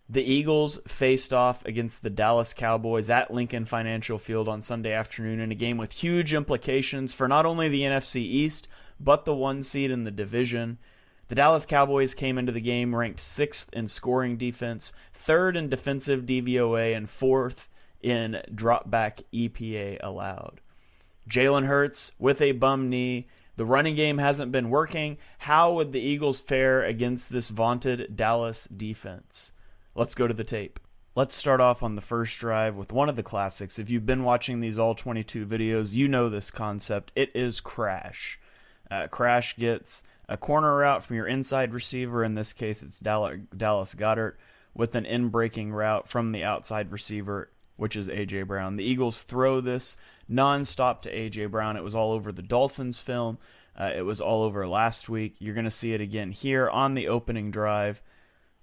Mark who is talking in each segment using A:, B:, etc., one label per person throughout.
A: The Eagles faced off against the Dallas Cowboys at Lincoln Financial Field on Sunday afternoon in a game with huge implications for not only the NFC East, but the 1 seed in the division. The Dallas Cowboys came into the game ranked 6th in scoring defense, 3rd in defensive DVOA, and 4th in dropback EPA allowed. Jalen Hurts with a bum knee. The running game hasn't been working. How would the Eagles fare against this vaunted Dallas defense? Let's go to the tape. Let's start off on the first drive with one of the classics. If you've been watching these All-22 videos, you know this concept. It is crash. Crash gets a corner route from your inside receiver. In this case, it's Dallas Goedert with an in-breaking route from the outside receiver, which is A.J. Brown. The Eagles throw this nonstop to A.J. Brown. It was all over the Dolphins film. It was all over last week. You're going to see it again here on the opening drive.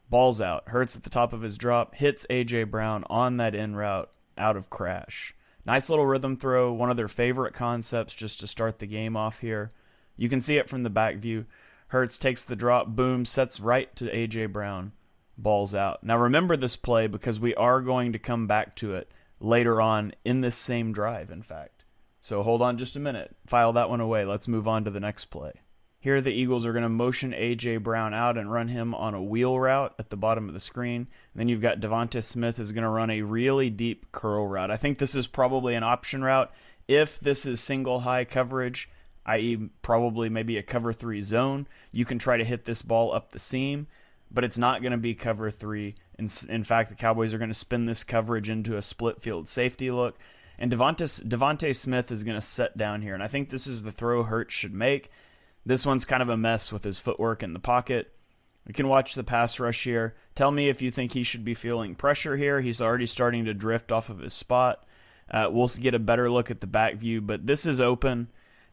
A: Ball's out. Hurts at the top of his drop. Hits A.J. Brown on that in route out of crash. Nice little rhythm throw. One of their favorite concepts just to start the game off here. You can see it from the back view. Hurts takes the drop. Boom. Sets right to A.J. Brown. Ball's out. Now remember this play because we are going to come back to it later on in this same drive, in fact. So hold on just a minute. File that one away. Let's move on to the next play. Here the Eagles are going to motion A.J. Brown out and run him on a wheel route at the bottom of the screen. And then you've got Devonta Smith is going to run a really deep curl route. I think this is probably an option route. If this is single high coverage, i.e. probably maybe a cover 3 zone, you can try to hit this ball up the seam, but it's not going to be cover 3. In fact, the Cowboys are going to spin this coverage into a split field safety look. And Devonta Smith is going to set down here. And I think this is the throw Hurts should make. This one's kind of a mess with his footwork in the pocket. We can watch the pass rush here. Tell me if you think he should be feeling pressure here. He's already starting to drift off of his spot. We'll get a better look at the back view, but this is open.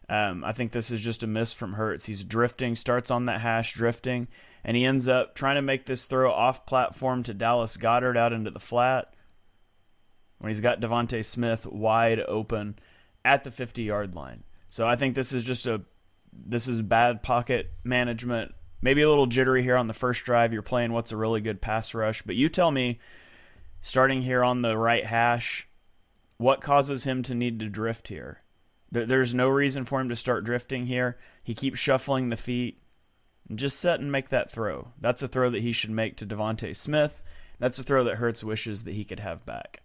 A: I think this is just a miss from Hurts. He's drifting, starts on that hash, drifting, and he ends up trying to make this throw off platform to Dallas Goedert out into the flat when he's got Devonta Smith wide open at the 50-yard line. So I think this is bad pocket management. Maybe a little jittery here on the first drive. You're playing what's a really good pass rush. But you tell me, starting here on the right hash, what causes him to need to drift here? There's no reason for him to start drifting here. He keeps shuffling the feet. Just set and make that throw. That's a throw that he should make to Devonta Smith. That's a throw that Hurts wishes that he could have back.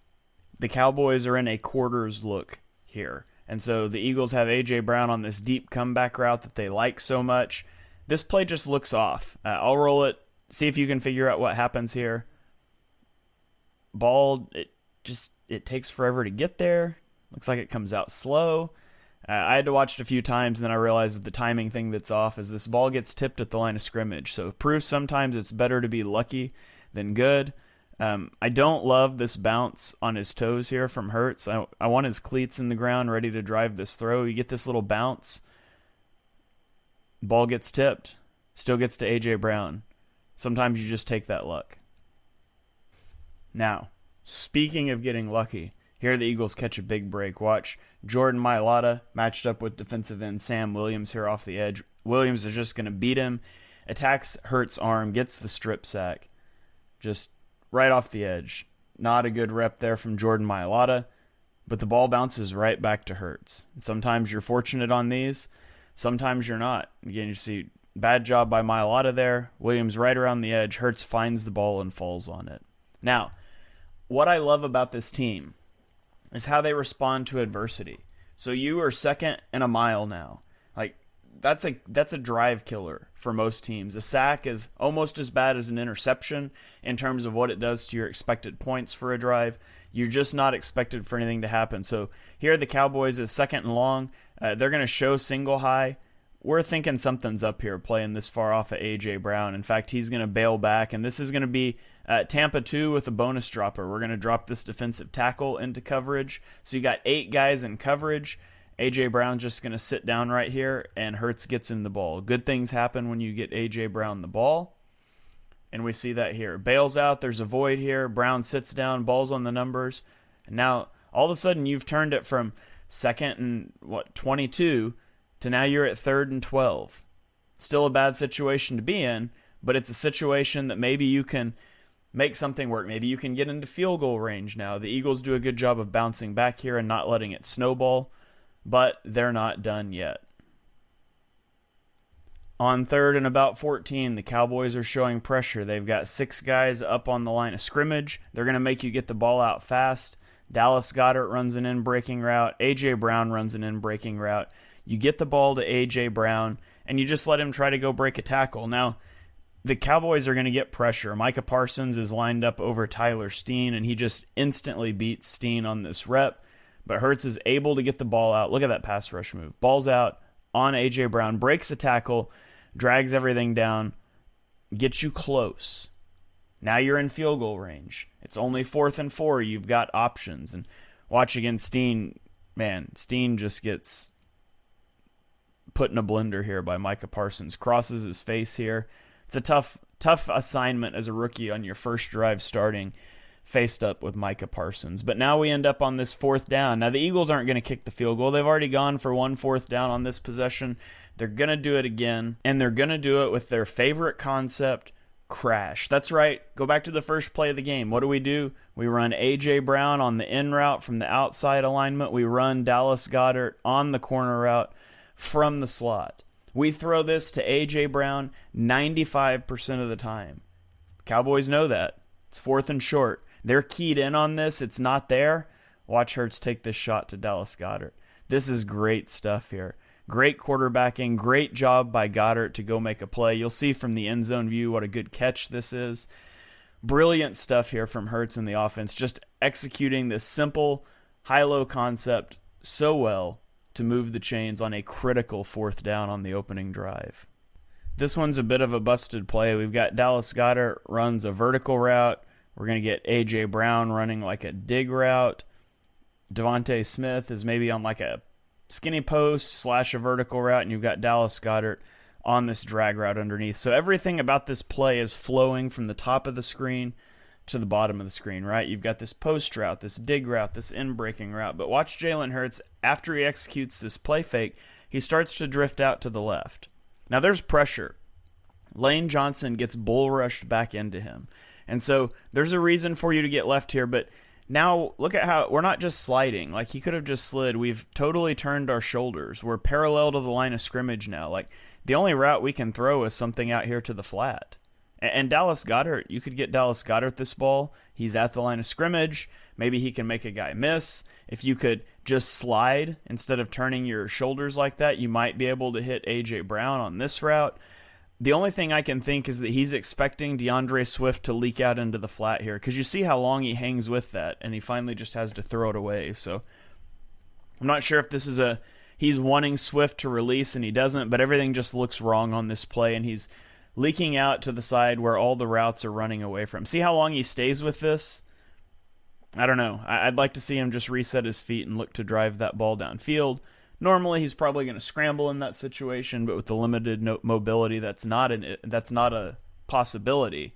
A: The Cowboys are in a quarters look here. And so the Eagles have A.J. Brown on this deep comeback route that they like so much. This play just looks off. I'll roll it, see if you can figure out what happens here. Ball, it takes forever to get there. Looks like it comes out slow. I had to watch it a few times, and then I realized the timing thing that's off is this ball gets tipped at the line of scrimmage. So proof sometimes it's better to be lucky than good. I don't love this bounce on his toes here from Hurts. I want his cleats in the ground ready to drive this throw. You get this little bounce. Ball gets tipped. Still gets to A.J. Brown. Sometimes you just take that luck. Now, speaking of getting lucky, here the Eagles catch a big break. Watch Jordan Mailata matched up with defensive end Sam Williams here off the edge. Williams is just going to beat him. Attacks Hurts' arm, gets the strip sack. Just right off the edge. Not a good rep there from Jordan Mailata, but the ball bounces right back to Hurts. Sometimes you're fortunate on these, sometimes you're not. Again, you see bad job by Mailata there. Williams right around the edge. Hurts finds the ball and falls on it. Now, what I love about this team is how they respond to adversity. So you are second and a mile now. Like that's a drive killer for most teams. A sack is almost as bad as an interception in terms of what it does to your expected points for a drive. You're just not expected for anything to happen. So here the Cowboys is second and long. They're going to show single high. We're thinking something's up here playing this far off of A.J. Brown. In fact, he's going to bail back, and this is going to be Tampa 2 with a bonus dropper. We're going to drop this defensive tackle into coverage. So you got 8 guys in coverage. A.J. Brown just going to sit down right here, and Hurts gets in the ball. Good things happen when you get A.J. Brown the ball, and we see that here. Bails out. There's a void here. Brown sits down. Ball's on the numbers. And now, all of a sudden, you've turned it from second and, 22 to now you're at third and 12. Still a bad situation to be in, but it's a situation that maybe you can make something work. Maybe you can get into field goal range now. The Eagles do a good job of bouncing back here and not letting it snowball, but they're not done yet. On 3rd and about 14, the Cowboys are showing pressure. They've got 6 guys up on the line of scrimmage. They're going to make you get the ball out fast. Dallas Goedert runs an in-breaking route. A.J. Brown runs an in-breaking route. You get the ball to A.J. Brown, and you just let him try to go break a tackle. Now, the Cowboys are going to get pressure. Micah Parsons is lined up over Tyler Steen, and he just instantly beats Steen on this rep. But Hurts is able to get the ball out. Look at that pass rush move. Ball's out on A.J. Brown, breaks a tackle, drags everything down, gets you close. Now you're in field goal range. It's only 4th and 4. You've got options. And watch again, Steen. Man, Steen just gets put in a blender here by Micah Parsons. Crosses his face here. It's a tough assignment as a rookie on your first drive starting, faced up with Micah Parsons. But now we end up on this 4th down. Now the Eagles aren't going to kick the field goal. They've already gone for 1 4th down on this possession. They're going to do it again, and they're going to do it with their favorite concept, crash. That's right. Go back to the first play of the game. What do? We run A.J. Brown on the in route from the outside alignment. We run Dallas Goedert on the corner route from the slot. We throw this to A.J. Brown 95% of the time. Cowboys know that. It's 4th and short. They're keyed in on this. It's not there. Watch Hurts take this shot to Dallas Goedert. This is great stuff here. Great quarterbacking. Great job by Goddard to go make a play. You'll see from the end zone view what a good catch this is. Brilliant stuff here from Hurts in the offense. Just executing this simple high-low concept so well to move the chains on a critical 4th down on the opening drive. This one's a bit of a busted play. We've got Dallas Goedert runs a vertical route. We're going to get A.J. Brown running like a dig route. Devontae Smith is maybe on like a skinny post / a vertical route, and you've got Dallas Goedert on this drag route underneath. So everything about this play is flowing from the top of the screen to the bottom of the screen, right? You've got this post route, this dig route, this in-breaking route. But watch Jalen Hurts, after he executes this play fake, he starts to drift out to the left. Now there's pressure. Lane Johnson gets bull rushed back into him. And so there's a reason for you to get left here, but now look at how we're not just sliding. Like he could have just slid. We've totally turned our shoulders. We're parallel to the line of scrimmage now. Like the only route we can throw is something out here to the flat. And Dallas Goedert, you could get Dallas Goedert this ball. He's at the line of scrimmage. Maybe he can make a guy miss. If you could just slide instead of turning your shoulders like that, you might be able to hit A.J. Brown on this route. The only thing I can think is that he's expecting DeAndre Swift to leak out into the flat here, because you see how long he hangs with that, and he finally just has to throw it away. So I'm not sure if this is he's wanting Swift to release and he doesn't, but everything just looks wrong on this play, and he's leaking out to the side where all the routes are running away from. See how long he stays with this? I don't know. I'd like to see him just reset his feet and look to drive that ball downfield. Normally, he's probably going to scramble in that situation, but with the limited mobility, that's not a possibility.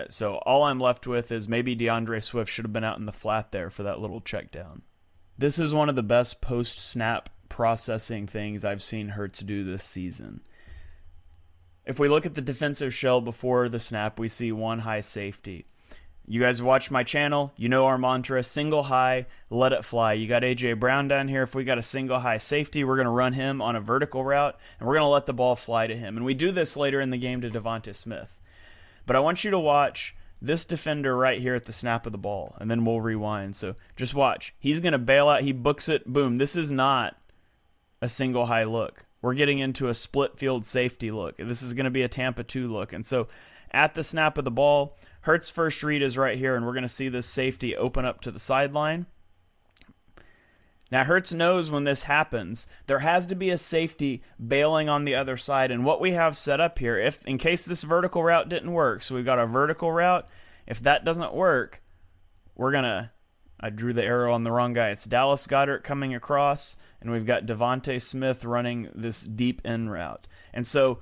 A: So all I'm left with is maybe DeAndre Swift should have been out in the flat there for that little check down. This is one of the best post-snap processing things I've seen Hurts do this season. If we look at the defensive shell before the snap, we see one high safety. You guys watch my channel, you know our mantra, single high, let it fly. You got A.J. Brown down here. If we got a single high safety, we're going to run him on a vertical route, and we're going to let the ball fly to him. And we do this later in the game to Devontae Smith. But I want you to watch this defender right here at the snap of the ball, and then we'll rewind. So just watch. He's going to bail out. He books it. Boom. This is not a single high look. We're getting into a split field safety look. This is going to be a Tampa 2 look. And so at the snap of the ball, Hurts' first read is right here, and we're going to see this safety open up to the sideline. Now, Hurts knows when this happens, there has to be a safety bailing on the other side. And what we have set up here, if in case this vertical route didn't work, so we've got a vertical route. If that doesn't work, we're going to, I drew the arrow on the wrong guy. It's Dallas Goedert coming across, and we've got Devontae Smith running this deep end route. And so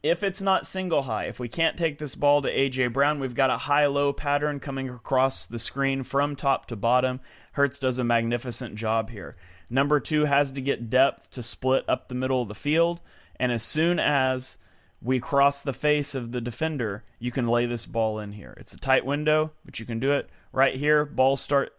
A: if it's not single high, if we can't take this ball to A.J. Brown, we've got a high-low pattern coming across the screen from top to bottom. Hurts does a magnificent job here. Number 2 has to get depth to split up the middle of the field, and as soon as we cross the face of the defender, you can lay this ball in here. It's a tight window, but you can do it. Right here,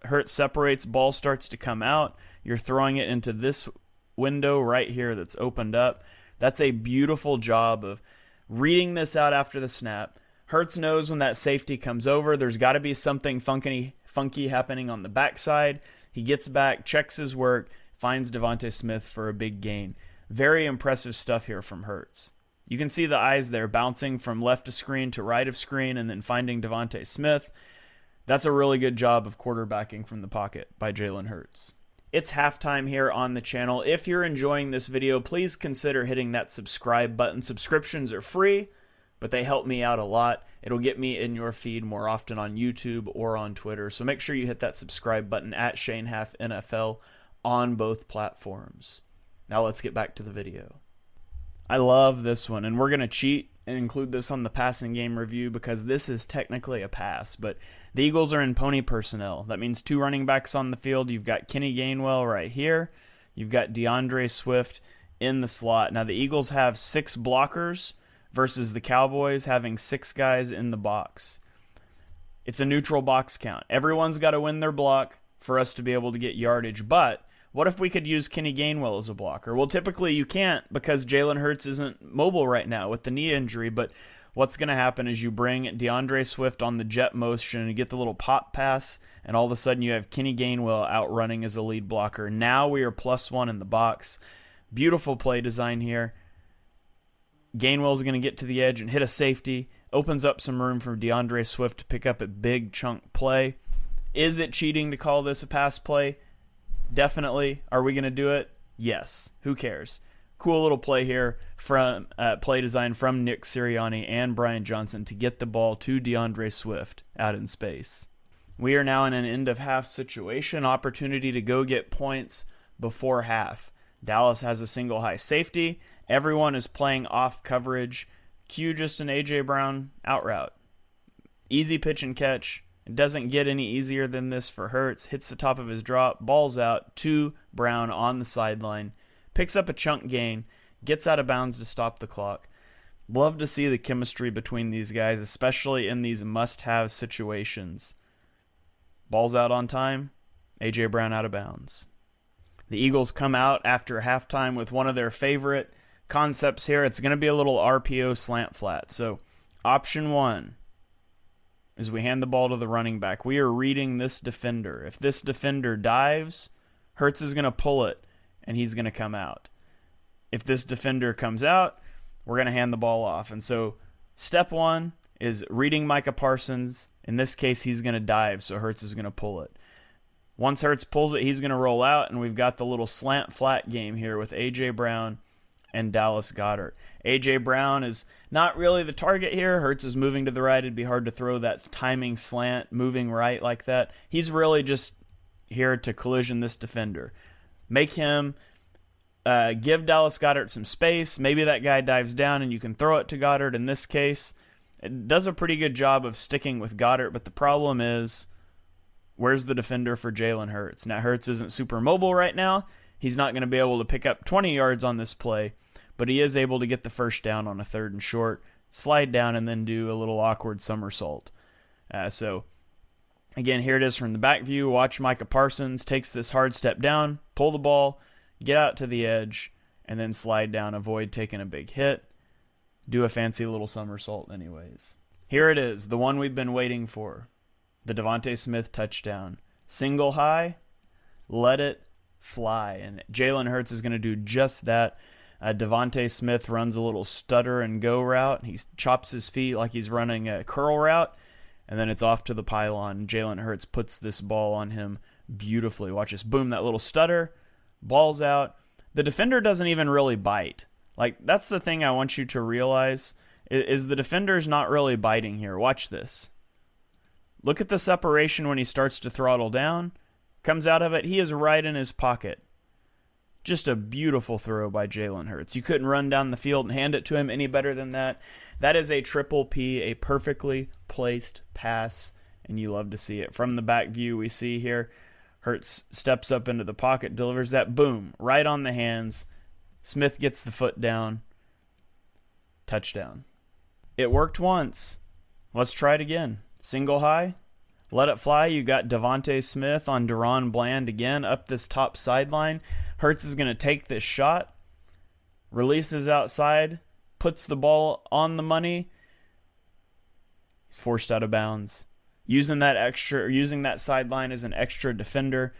A: Hurts separates, ball starts to come out. You're throwing it into this window right here that's opened up. That's a beautiful job of reading this out after the snap. Hurts knows when that safety comes over, there's got to be something funky happening on the backside. He gets back, checks his work, finds Devontae Smith for a big gain. Very impressive stuff here from Hurts. You can see the eyes there bouncing from left of screen to right of screen and then finding Devontae Smith. That's a really good job of quarterbacking from the pocket by Jalen Hurts. It's halftime here on the channel. If you're enjoying this video, please consider hitting that subscribe button. Subscriptions are free, but they help me out a lot. It'll get me in your feed more often on YouTube or on Twitter. So make sure you hit that subscribe button at ShaneHalfNFL on both platforms. Now let's get back to the video. I love this one, and we're going to cheat and include this on the passing game review because this is technically a pass, but the Eagles are in pony personnel. That means 2 running backs on the field. You've got Kenny Gainwell right here. You've got DeAndre Swift in the slot. Now the Eagles have 6 blockers versus the Cowboys having 6 guys in the box. It's a neutral box count. Everyone's got to win their block for us to be able to get yardage, but what if we could use Kenny Gainwell as a blocker? Well, typically you can't because Jalen Hurts isn't mobile right now with the knee injury, but what's going to happen is you bring DeAndre Swift on the jet motion and get the little pop pass, and all of a sudden you have Kenny Gainwell out running as a lead blocker. Now we are +1 in the box. Beautiful play design here. Gainwell's going to get to the edge and hit a safety. Opens up some room for DeAndre Swift to pick up a big chunk play. Is it cheating to call this a pass play? Definitely. Are we going to do it? Yes. Who cares? Cool little play here from play design from Nick Sirianni and Brian Johnson to get the ball to DeAndre Swift out in space. We are now in an end of half situation. Opportunity to go get points before half. Dallas has a single high safety. Everyone is playing off coverage. Cue just an A.J. Brown out route. Easy pitch and catch. It doesn't get any easier than this for Hurts. Hits the top of his drop, balls out to Brown on the sideline, picks up a chunk gain, gets out of bounds to stop the clock. Love to see the chemistry between these guys, especially in these must-have situations. Balls out on time, A.J. Brown out of bounds. The Eagles come out after halftime with one of their favorite concepts here. It's going to be a little RPO slant flat. So option 1. As we hand the ball to the running back, we are reading this defender. If this defender dives, Hurts is going to pull it, and he's going to come out. If this defender comes out, we're going to hand the ball off. And so step 1 is reading Micah Parsons. In this case, he's going to dive, so Hurts is going to pull it. Once Hurts pulls it, he's going to roll out, and we've got the little slant flat game here with A.J. Brown and Dallas Goedert. A.J. Brown is not really the target here. Hurts is moving to the right. It'd be hard to throw that timing slant moving right like that. He's really just here to collision this defender. Make him give Dallas Goedert some space. Maybe that guy dives down and you can throw it to Goedert. In this case, it does a pretty good job of sticking with Goedert, but the problem is, where's the defender for Jalen Hurts? Now, Hurts isn't super mobile right now. He's not going to be able to pick up 20 yards on this play, but he is able to get the first down on a 3rd and short, slide down, and then do a little awkward somersault. So, again, here it is from the back view. Watch Micah Parsons takes this hard step down, pull the ball, get out to the edge, and then slide down, avoid taking a big hit, do a fancy little somersault anyways. Here it is, the one we've been waiting for, the Devontae Smith touchdown. Single high, let it fly, and Jalen Hurts is going to do just that. Devontae Smith runs a little stutter and go route. He chops his feet like he's running a curl route, and then it's off to the pylon. Jalen Hurts puts this ball on him beautifully. Watch this. Boom, that little stutter. Ball's out. The defender doesn't even really bite. Like, that's the thing I want you to realize, is the defender's not really biting here. Watch this. Look at the separation when he starts to throttle down. Comes out of it. He is right in his pocket. Just a beautiful throw by Jalen Hurts. You couldn't run down the field and hand it to him any better than that. That is a triple P, a perfectly placed pass, and you love to see it. From the back view, we see here, Hurts steps up into the pocket, delivers that, boom, right on the hands. Smith gets the foot down. Touchdown. It worked once. Let's try it again. Single high. Let it fly. You got Devontae Smith on Deron Bland again up this top sideline. Hurts is going to take this shot. Releases outside. Puts the ball on the money. He's forced out of bounds. Using that sideline as an extra defender.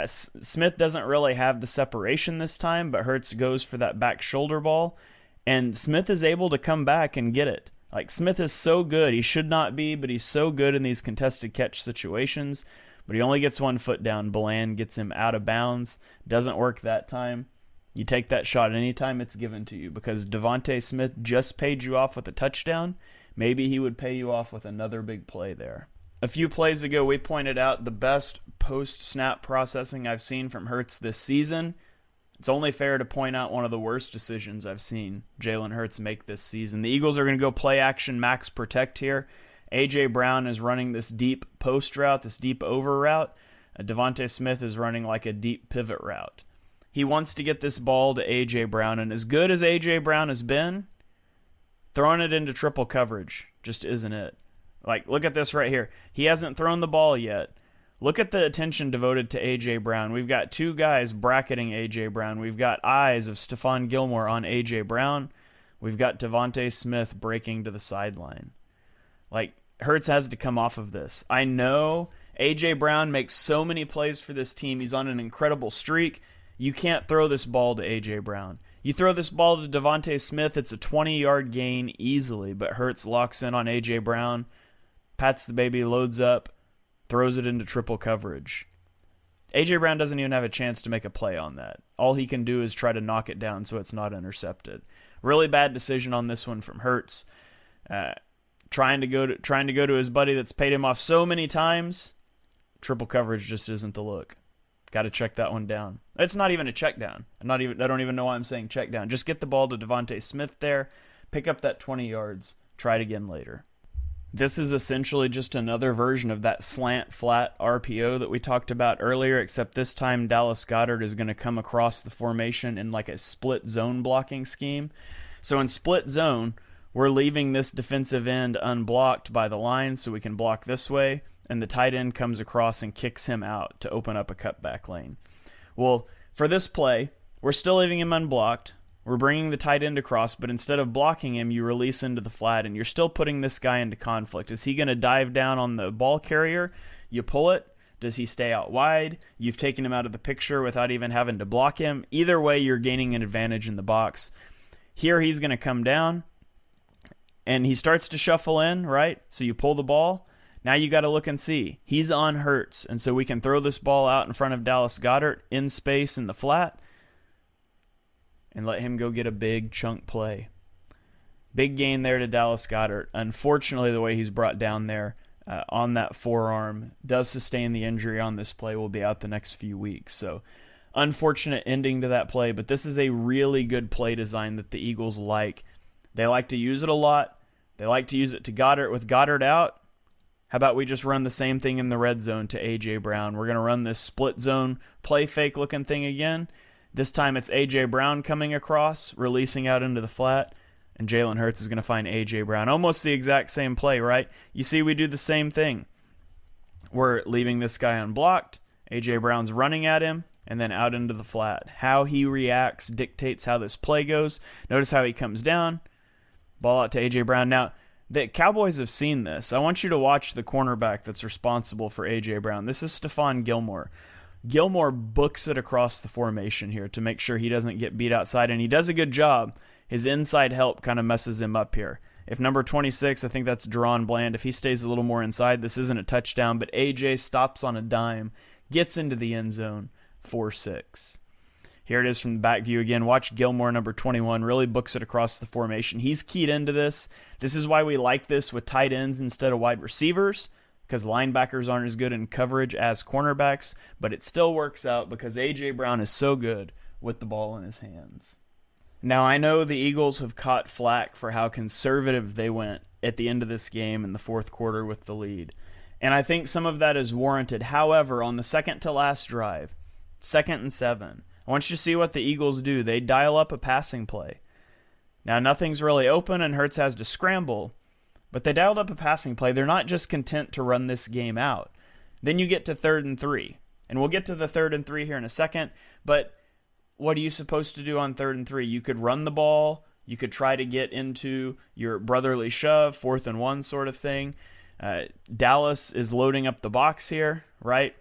A: Smith doesn't really have the separation this time, but Hurts goes for that back shoulder ball. And Smith is able to come back and get it. Like, Smith is so good. He should not be, but he's so good in these contested catch situations. But he only gets one foot down. Bland gets him out of bounds. Doesn't work that time. You take that shot anytime it's given to you, because Devontae Smith just paid you off with a touchdown. Maybe he would pay you off with another big play there. A few plays ago, we pointed out the best post-snap processing I've seen from Hurts this season. It's only fair to point out one of the worst decisions I've seen Jalen Hurts make this season. The Eagles are going to go play action max protect here. A.J. Brown is running this deep post route, this deep over route. Devontae Smith is running like a deep pivot route. He wants to get this ball to A.J. Brown, and as good as A.J. Brown has been, throwing it into triple coverage just isn't it. Like, look at this right here. He hasn't thrown the ball yet. Look at the attention devoted to A.J. Brown. We've got two guys bracketing A.J. Brown. We've got eyes of Stephon Gilmore on A.J. Brown. We've got Devontae Smith breaking to the sideline. Like, Hurts has to come off of this. I know A.J. Brown makes so many plays for this team. He's on an incredible streak. You can't throw this ball to A.J. Brown. You throw this ball to Devontae Smith, it's a 20-yard gain easily, but Hurts locks in on A.J. Brown, pats the baby, loads up, throws it into triple coverage. A.J. Brown doesn't even have a chance to make a play on that. All he can do is try to knock it down so it's not intercepted. Really bad decision on this one from Hurts. Trying to go to his buddy that's paid him off so many times. Triple coverage just isn't the look. Got to check that one down. It's not even a check down. I don't even know why I'm saying check down. Just get the ball to Devontae Smith there. Pick up that 20 yards. Try it again later. This is essentially just another version of that slant flat RPO that we talked about earlier, except this time Dallas Goedert is going to come across the formation in like a split zone blocking scheme. So in split zone, we're leaving this defensive end unblocked by the line so we can block this way, and the tight end comes across and kicks him out to open up a cutback lane. Well, for this play, we're still leaving him unblocked. We're bringing the tight end across, but instead of blocking him, you release into the flat, and you're still putting this guy into conflict. Is he going to dive down on the ball carrier? You pull it. Does he stay out wide? You've taken him out of the picture without even having to block him. Either way, you're gaining an advantage in the box. Here, he's going to come down, and he starts to shuffle in, right? So you pull the ball. Now you got to look and see. He's on Hurts, and so we can throw this ball out in front of Dallas Goedert in space in the flat and let him go get a big chunk play. Big gain there to Dallas Goedert. Unfortunately, the way he's brought down there on that forearm does sustain the injury on this play. Will be out the next few weeks. So unfortunate ending to that play, but this is a really good play design that the Eagles like. They like to use it a lot. They like to use it to Goedert. With Goedert out, how about we just run the same thing in the red zone to A.J. Brown? We're going to run this split zone play fake looking thing again. This time it's A.J. Brown coming across, releasing out into the flat, and Jalen Hurts is going to find A.J. Brown. Almost the exact same play, right? You see we do the same thing. We're leaving this guy unblocked. A.J. Brown's running at him, and then out into the flat. How he reacts dictates how this play goes. Notice how he comes down. Ball out to A.J. Brown. Now, the Cowboys have seen this. I want you to watch the cornerback that's responsible for A.J. Brown. This is Stephon Gilmore. Gilmore books it across the formation here to make sure he doesn't get beat outside, and he does a good job. His inside help kind of messes him up here. If number 26, I think that's Deron Bland, if he stays a little more inside, this isn't a touchdown, but A.J. stops on a dime, gets into the end zone, 4-6. Here it is from the back view again. Watch Gilmore, number 21, really books it across the formation. He's keyed into this. This is why we like this with tight ends instead of wide receivers, because linebackers aren't as good in coverage as cornerbacks, but it still works out because A.J. Brown is so good with the ball in his hands. Now, I know the Eagles have caught flack for how conservative they went at the end of this game in the fourth quarter with the lead, and I think some of that is warranted. However, on the second to last drive, 2nd and 7, I want you to see what the Eagles do. They dial up a passing play. Now nothing's really open and Hurts has to scramble, but they dialed up a passing play. They're not just content to run this game out. Then you get to 3rd and 3, and we'll get to the 3rd and 3 here in a second, but what are you supposed to do on 3rd and 3? You could run the ball. You could try to get into your brotherly shove, 4th and 1 sort of thing. Dallas is loading up the box here, right?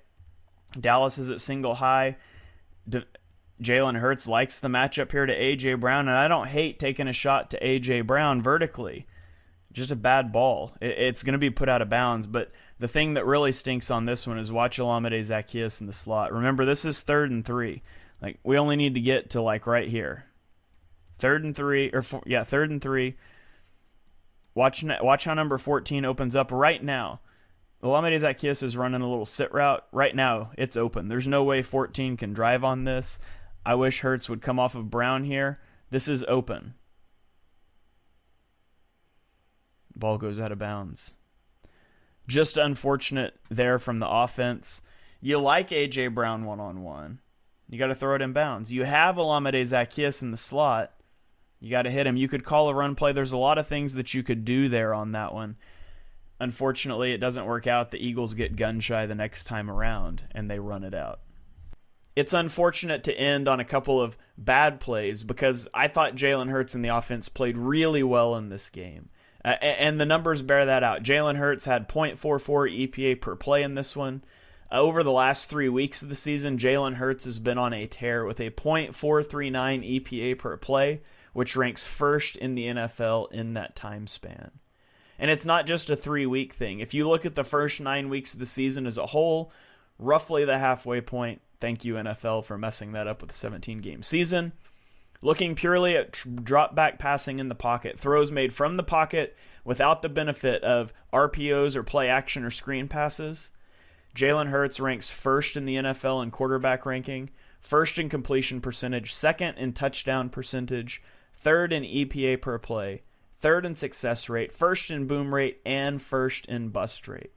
A: Dallas is at single high. Jalen Hurts likes the matchup here to A.J. Brown, and I don't hate taking a shot to A.J. Brown vertically. Just a bad ball. It's going to be put out of bounds, but the thing that really stinks on this one is watch Olamide Zaccheaus in the slot. Remember, this is 3rd and 3. Like, we only need to get to, like, right here. 3rd and 3, 3rd and 3. Watch how number 14 opens up right now. Olamide Zaccheaus is running a little sit route. Right now, it's open. There's no way 14 can drive on this. I wish Hurts would come off of Brown here. This is open. Ball goes out of bounds. Just unfortunate there from the offense. You like A.J. Brown one-on-one. You got to throw it in bounds. You have Olamide Zaccheaus in the slot. You got to hit him. You could call a run play. There's a lot of things that you could do there on that one. Unfortunately, it doesn't work out. The Eagles get gun-shy the next time around, and they run it out. It's unfortunate to end on a couple of bad plays because I thought Jalen Hurts and the offense played really well in this game. And the numbers bear that out. Jalen Hurts had .44 EPA per play in this one. Over the last 3 weeks of the season, Jalen Hurts has been on a tear with a .439 EPA per play, which ranks first in the NFL in that time span. And it's not just a 3-week thing. If you look at the first 9 weeks of the season as a whole, roughly the halfway point. Thank you, NFL, for messing that up with a 17-game season. Looking purely at drop back passing in the pocket, throws made from the pocket without the benefit of RPOs or play action or screen passes, Jalen Hurts ranks first in the NFL in quarterback ranking, first in completion percentage, second in touchdown percentage, third in EPA per play, third in success rate, first in boom rate, and first in bust rate.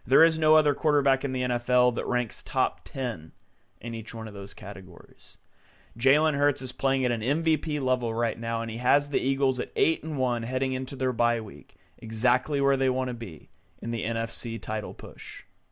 A: There is no other quarterback in the NFL that ranks top 10 in each one of those categories. Jalen Hurts is playing at an MVP level right now, and he has the Eagles at 8-1 heading into their bye week, exactly where they want to be in the NFC title push.